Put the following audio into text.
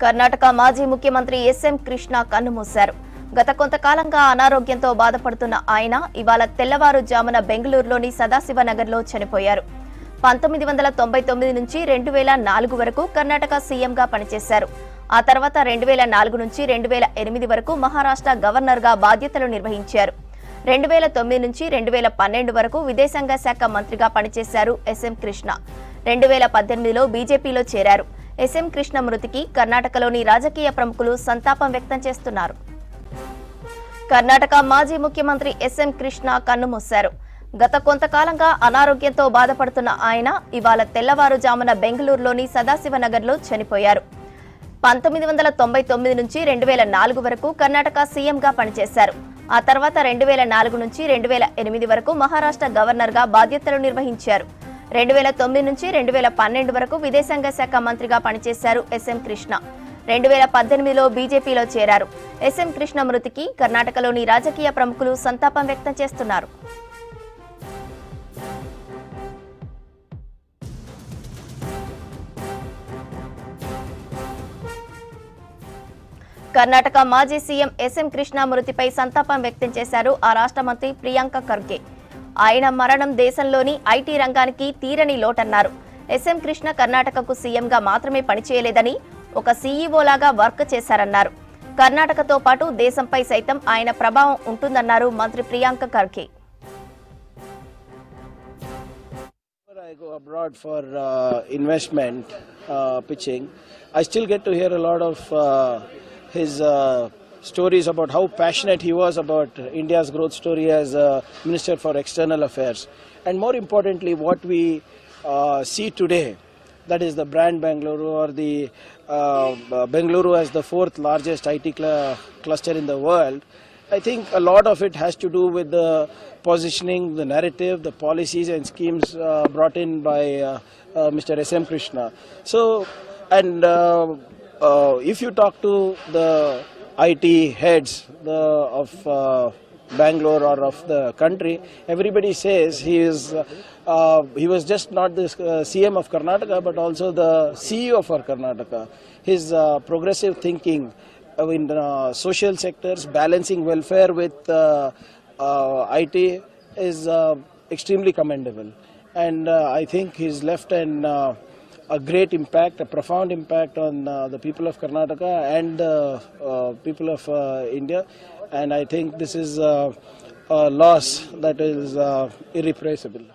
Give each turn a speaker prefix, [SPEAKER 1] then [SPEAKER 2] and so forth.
[SPEAKER 1] కర్ణాటక మాజీ ముఖ్యమంత్రి ఎస్ఎం కృష్ణ కన్నుమూశారు. గత కొంతకాలంగా అనారోగ్యంతో బాధపడుతున్న ఆయన ఇవాళ తెల్లవారుజామున బెంగళూరులోని సదాశివనగర్లో చనిపోయారు. 1999 నుంచి 2004 వరకు కర్ణాటక సీఎంగా పనిచేశారు. ఆ తర్వాత 2004 నుంచి 2008 వరకు మహారాష్ట్ర గవర్నర్గా బాధ్యతలు నిర్వహించారు. 2009 నుంచి 2012 వరకు విదేశాంగ శాఖ మంత్రిగా పనిచేశారు ఎస్ఎం కృష్ణ. 2018లో బీజేపీలో చేరారు. ఎస్ఎం కృష్ణ మృతికి కర్ణాటకలోని రాజకీయ ప్రముఖులు సంతాపం వ్యక్తం చేస్తున్నారు. కర్ణాటక మాజీ ముఖ్యమంత్రి ఎస్ఎం కృష్ణ కన్నుమూశారు. గత కొంతకాలంగా అనారోగ్యంతో బాధపడుతున్న ఆయన ఇవాళ తెల్లవారుజామున బెంగళూరులోని సదాశివనగర్లో చనిపోయారు. 1999 నుంచి 2004 వరకు కర్ణాటక సీఎంగా పనిచేశారు. ఆ తర్వాత 2004 నుంచి 2008 వరకు మహారాష్ట్ర గవర్నర్గా బాధ్యతలు నిర్వహించారు. 2009 నుంచి 2012 వరకు విదేశాంగ శాఖ మంత్రిగా పనిచేశారు ఎస్ఎం కృష్ణ. 2018లో బీజేపీలో చేరారు. ఎస్ఎం కృష్ణ మృతికి కర్ణాటకలోని రాజకీయ ప్రముఖులు సంతాపం వ్యక్తం చేస్తున్నారు. కర్ణాటక మాజీ సీఎం ఎస్ఎం కృష్ణ మృతిపై సంతాపం వ్యక్తం చేశారు ఆ రాష్ట్ర మంత్రి ప్రియాంక ఖర్గే. ఆయన మరణం దేశంలోని ఐటీ రంగానికి తీరని లోటన్నారు. ఎస్ఎం కృష్ణ కర్ణాటకకు సీఎంగా మాత్రమే పనిచేయలేదని ఒక సీఈఓలాగా వర్క్ చేశారన్నారు. కర్ణాటకతో పాటు దేశంపై సైతం ఆయన ప్రభావం ఉంటుందన్నారు మంత్రి Priyanka Kharge.
[SPEAKER 2] I go abroad for investment pitching. I still get to hear a lot of his stories about how passionate he was about India's growth story as Minister for External Affairs. And more importantly, what we see today, that is the brand Bengaluru, or the Bengaluru as the fourth largest IT cluster in the world. I think a lot of it has to do with the positioning, the narrative, the policies and schemes brought in by Mr. S.M. Krishna. So, and if you talk to the IT heads of Bangalore or of the country, everybody says he was just not the CM of Karnataka, but also the CEO for Karnataka. His progressive thinking in social sectors, balancing welfare with IT is extremely commendable. And I think he's left a great impact, a profound impact on the people of Karnataka and the people of India. And I think this is a loss that is irreplaceable.